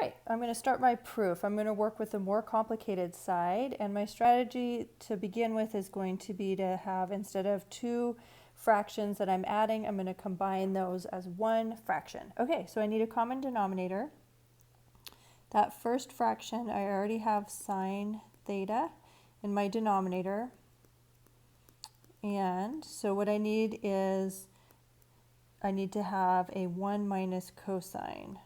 right, I'm going to start my proof. I'm going to work with the more complicated side, and my strategy to begin with is going to be to have, instead of two fractions that I'm adding, I'm going to combine those as one fraction. Okay, so I need a common denominator. That first fraction, I already have sine theta in my denominator. And so what I need is, I need to have a 1 minus cosine.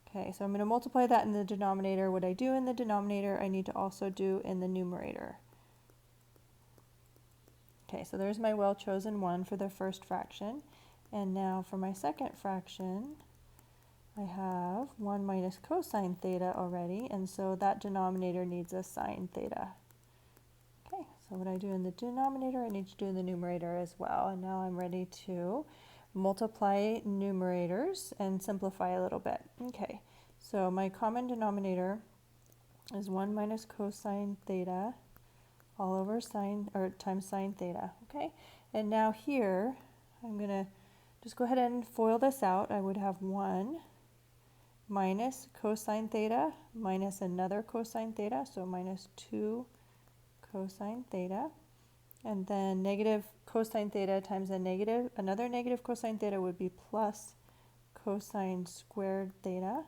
Okay, so I'm going to multiply that in the denominator. What I do in the denominator, I need to also do in the numerator. Okay, so there's my well-chosen 1 for the first fraction. And now for my second fraction, I have 1 minus cosine theta already, and so that denominator needs a sine theta. Okay, so what I do in the denominator, I need to do in the numerator as well. And now I'm ready to multiply numerators and simplify a little bit. Okay, so my common denominator is 1 minus cosine theta all over sine, or times sine theta. Okay, and now here I'm going to just go ahead and FOIL this out. I would have 1 minus cosine theta minus another cosine theta, so minus 2 cosine theta. And then negative cosine theta times another negative cosine theta would be plus cosine squared theta.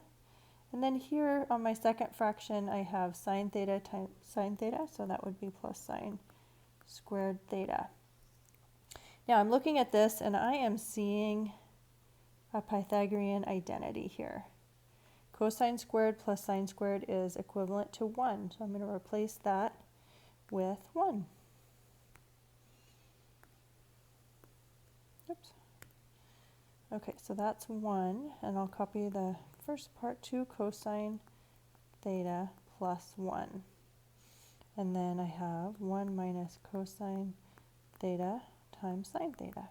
And then here on my second fraction, I have sine theta times sine theta, so that would be plus sine squared theta. Now I'm looking at this and I am seeing a Pythagorean identity here. Cosine squared plus sine squared is equivalent to 1, so I'm going to replace that with 1. Oops. Okay, so that's 1, and I'll copy the first part, 2 cosine theta plus 1. And then I have 1 minus cosine theta times sine theta.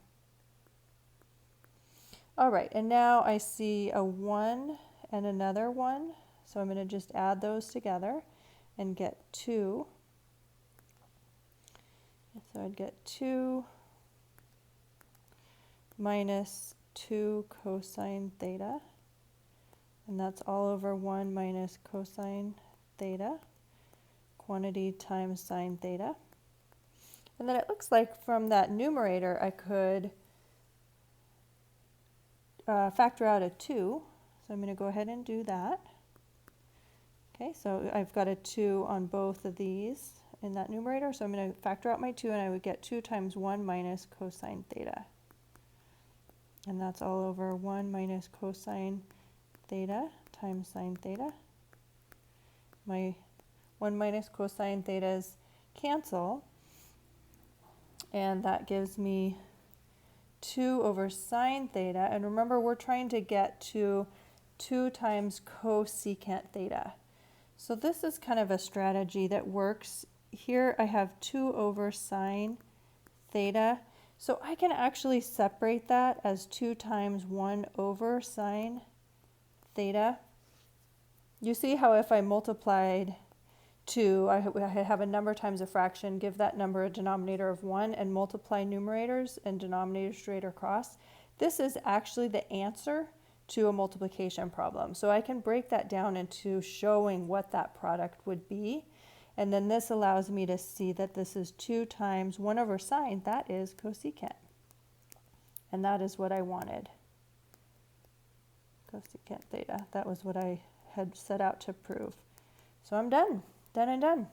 All right, and now I see a 1 and another 1, so I'm going to just add those together and get 2. So I'd get 2 minus 2 cosine theta, and that's all over 1 minus cosine theta, quantity times sine theta. And then it looks like from that numerator I could factor out a 2, so I'm going to go ahead and do that. Okay, so I've got a 2 on both of these in that numerator, so I'm going to factor out my 2, and I would get 2 times 1 minus cosine theta. And that's all over 1 minus cosine theta times sine theta. My 1 minus cosine thetas cancel, and that gives me 2 over sine theta. And remember, we're trying to get to 2 times cosecant theta. So this is kind of a strategy that works. Here I have 2 over sine theta. So I can actually separate that as 2 times 1 over sine theta. You see how if I multiplied 2, I have a number times a fraction, give that number a denominator of 1, and multiply numerators and denominators straight across. This is actually the answer to a multiplication problem. So I can break that down into showing what that product would be. And then this allows me to see that this is 2 times 1 over sine, that is cosecant. And that is what I wanted. Cosecant theta, that was what I had set out to prove. So I'm done and done.